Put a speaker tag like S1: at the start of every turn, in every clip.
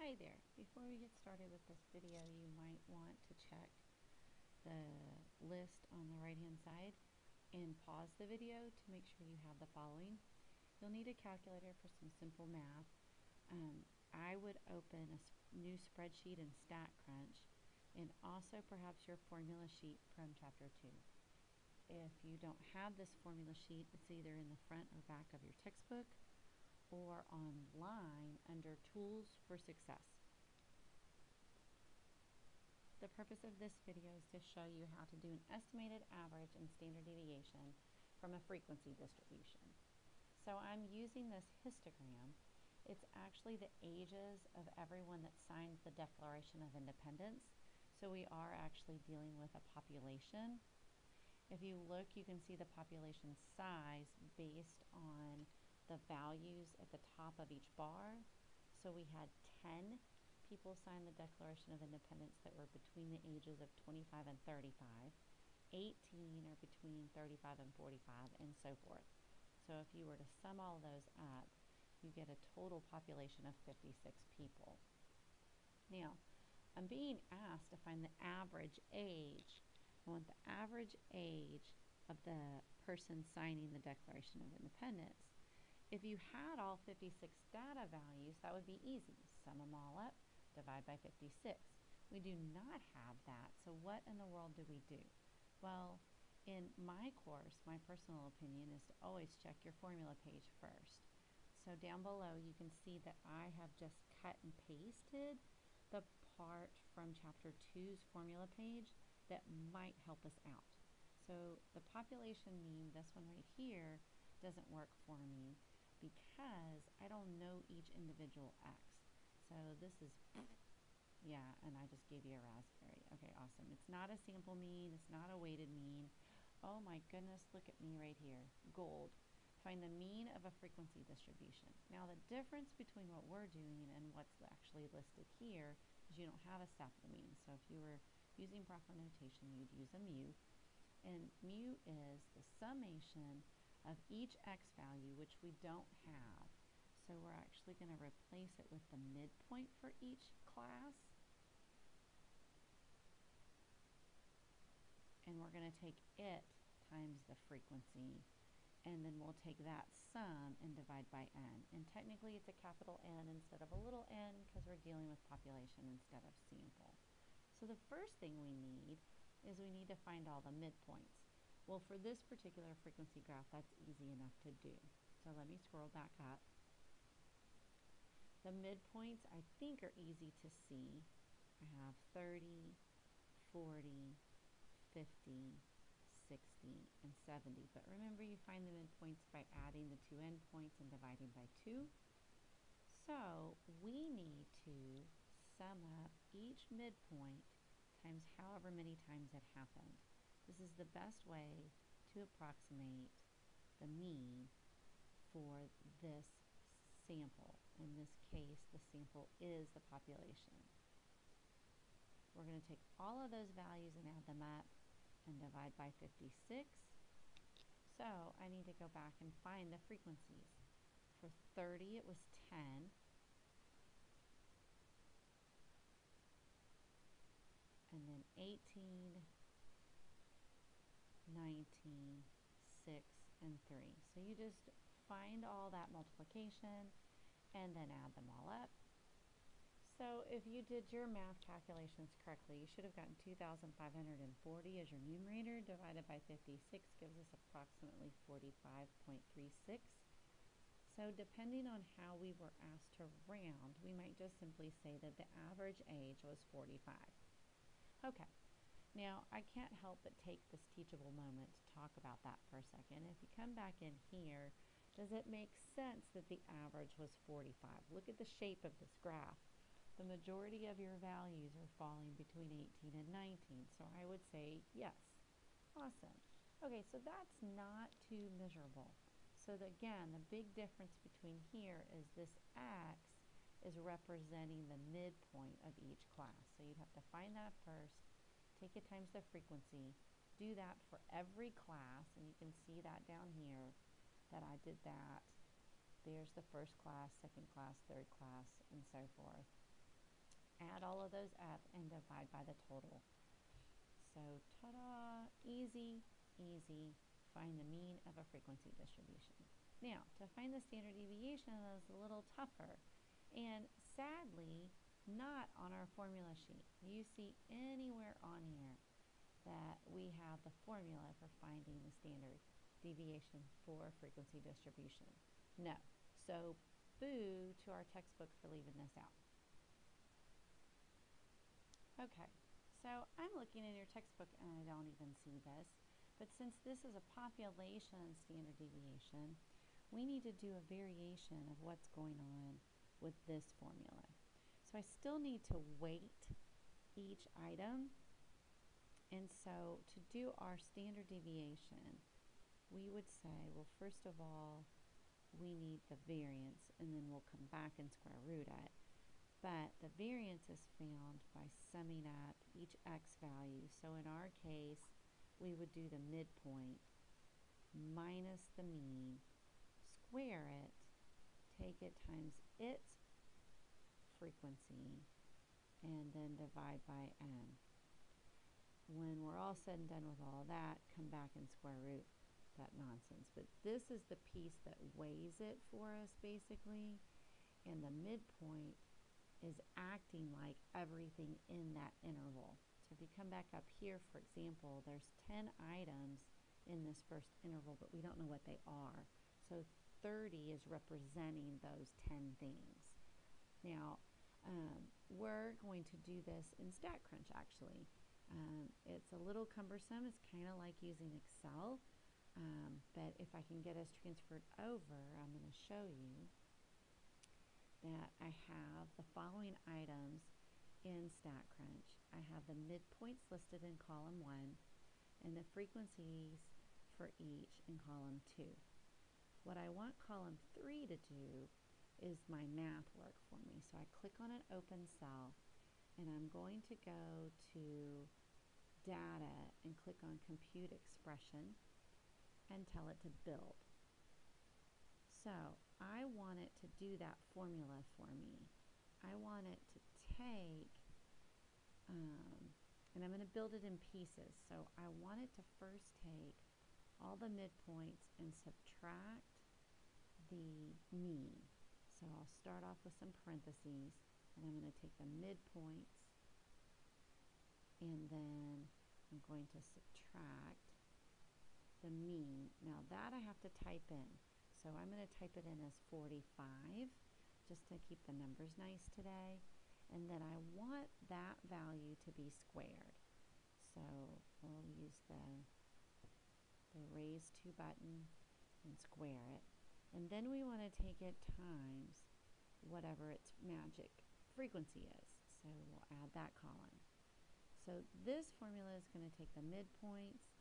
S1: Hi there. Before we get started with this video, you might want to check the list on the right hand side and pause the video to make sure you have the following. You'll need a calculator for some simple math. I would open a new spreadsheet in StatCrunch and also perhaps your formula sheet from chapter 2. If you don't have this formula sheet, it's either in the front or back of your textbook or online under Tools for Success. The purpose of this video is to show you how to do an estimated average and standard deviation from a frequency distribution. So I'm using this histogram. It's actually the ages of everyone that signed the Declaration of Independence. So we are actually dealing with a population. If you look, you can see the population size based on the values at the top of each bar. So we had 10 people sign the Declaration of Independence that were between the ages of 25 and 35. 18 are between 35 and 45, and so forth. So if you were to sum all those up, you get a total population of 56 people. Now, I'm being asked to find the average age. I want the average age of the person signing the Declaration of Independence. If you had all 56 data values, that would be easy. Sum them all up, divide by 56. We do not have that, so what in the world do we do? Well, in my course, my personal opinion is to always check your formula page first. So down below, you can see that I have just cut and pasted the part from Chapter 2's formula page that might help us out. So the population mean, this one right here, doesn't work for me because I don't know each individual X. So this is, yeah, and I just gave you a raspberry. Okay, awesome. It's not a sample mean. It's not a weighted mean. Oh my goodness, look at me right here. Gold. Find the mean of a frequency distribution. Now the difference between what we're doing and what's actually listed here is you don't have a sample mean. So if you were using proper notation, you'd use a mu. And mu is the summation of each x value, which we don't have. So we're actually going to replace it with the midpoint for each class. And we're going to take it times the frequency. And then we'll take that sum and divide by n. And technically it's a capital N instead of a little n because we're dealing with population instead of sample. So the first thing we need is we need to find all the midpoints. Well, for this particular frequency graph, that's easy enough to do. So let me scroll back up. The midpoints, I think, are easy to see. I have 30, 40, 50, 60, and 70. But remember, you find the midpoints by adding the two endpoints and dividing by 2. So we need to sum up each midpoint times however many times it happened. This is the best way to approximate the mean for this sample. In this case, the sample is the population. We're going to take all of those values and add them up and divide by 56. So I need to go back and find the frequencies. For 30, it was 10. And then 18, 19, 6, and 3. So you just find all that multiplication and then add them all up. So if you did your math calculations correctly, you should have gotten 2,540 as your numerator. Divided by 56 gives us approximately 45.36. So depending on how we were asked to round, we might just simply say that the average age was 45. Okay. Now, I can't help but take this teachable moment to talk about that for a second. If you come back in here, does it make sense that the average was 45? Look at the shape of this graph. The majority of your values are falling between 18 and 19, so I would say yes. Awesome. Okay, so that's not too miserable. So again, the big difference between here is this x is representing the midpoint of each class. So you'd have to find that first, take it times the frequency, do that for every class, and you can see that down here that I did that. There's the first class, second class, third class, and so forth. add all of those up and divide by the total. So, ta-da, easy, easy, find the mean of a frequency distribution. Now, to find the standard deviation is a little tougher, and sadly, not on our formula sheet. Do you see anywhere on here that we have the formula for finding the standard deviation for frequency distribution? No. So, boo to our textbook for leaving this out. Okay, so I'm looking in your textbook and I don't even see this, but since this is a population standard deviation, we need to do a variation of what's going on with this formula. So I still need to weight each item, and so to do our standard deviation, we would say, well, first of all, we need the variance, and then we'll come back and square root it. But the variance is found by summing up each x value. So in our case, we would do the midpoint minus the mean, square it, take it times its frequency, and then divide by n. When we're all said and done with all that, come back and square root that nonsense. But this is the piece that weighs it for us, basically, and the midpoint is acting like everything in that interval. So if you come back up here, for example, there's 10 items in this first interval, but we don't know what they are. So 30 is representing those 10 things. Now, we're going to do this in StatCrunch, actually. It's a little cumbersome. It's kind of like using Excel, but if I can get us transferred over, I'm going to show you that I have the following items in StatCrunch. I have the midpoints listed in column 1 and the frequencies for each in column 2. What I want column 3 to do is my math work for me. So I click on an open cell and I'm going to go to data and click on compute expression and tell it to build. So I want it to do that formula for me. I want it to take, and I'm going to build it in pieces. So I want it to first take all the midpoints and subtract the mean. So I'll start off with some parentheses, and I'm going to take the midpoints, and then I'm going to subtract the mean. Now that I have to type in. So I'm going to type it in as 45, just to keep the numbers nice today. And then I want that value to be squared. So we'll use the raise to button and square it. And then we want to take it times whatever its magic frequency is. So we'll add that column. So this formula is going to take the midpoints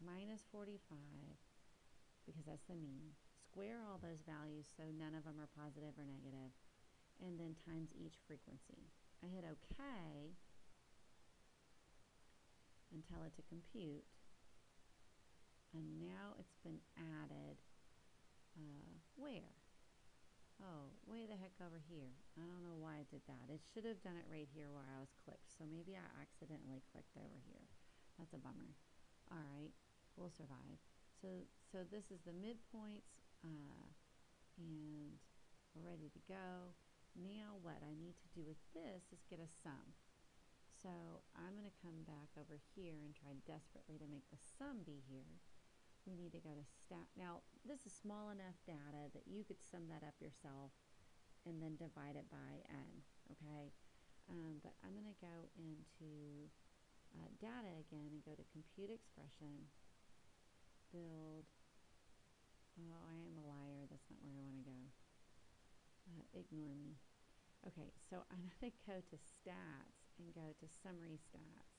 S1: minus 45, because that's the mean, square all those values so none of them are positive or negative, and then times each frequency. I hit OK and tell it to compute, and now it's been added where? Oh, way the heck over here. I don't know why it did that. It should have done it right here where I was clicked, so maybe I accidentally clicked over here. That's a bummer. All right, we'll survive. So this is the midpoints, and we're ready to go. Now what I need to do with this is get a sum. So I'm going to come back over here and try desperately to make the sum be here. We need to go to stat. Now this is small enough data that you could sum that up yourself and then divide it by n, okay? But I'm going to go into data again and go to compute expression, build. Oh, I am a liar. That's not where I want to go. Ignore me. Okay, so I'm going to go to stats and go to summary stats.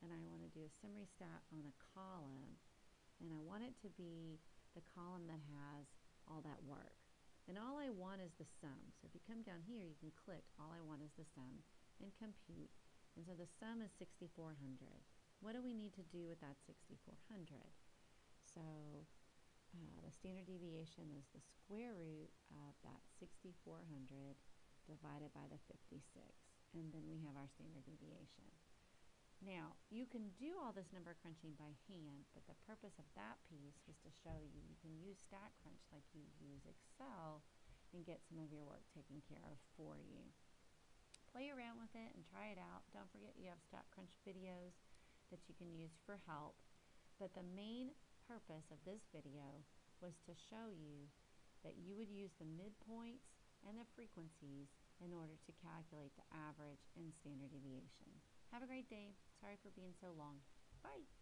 S1: And I want to do a summary stat on a column. And I want it to be the column that has all that work. And all I want is the sum. So if you come down here, you can click all I want is the sum and compute. And so the sum is 6,400. What do we need to do with that 6,400? So the standard deviation is the square root of that 6,400 divided by the 56. and then we have our standard deviation. Now, you can do all this number crunching by hand, but the purpose of that piece was to show you can use StatCrunch like you use Excel and get some of your work taken care of for you. Play around with it and try it out. Don't forget you have StatCrunch videos that you can use for help. But the main purpose of this video was to show you that you would use the midpoints and the frequencies in order to calculate the average and standard deviation. Have a great day. Sorry for being so long. Bye.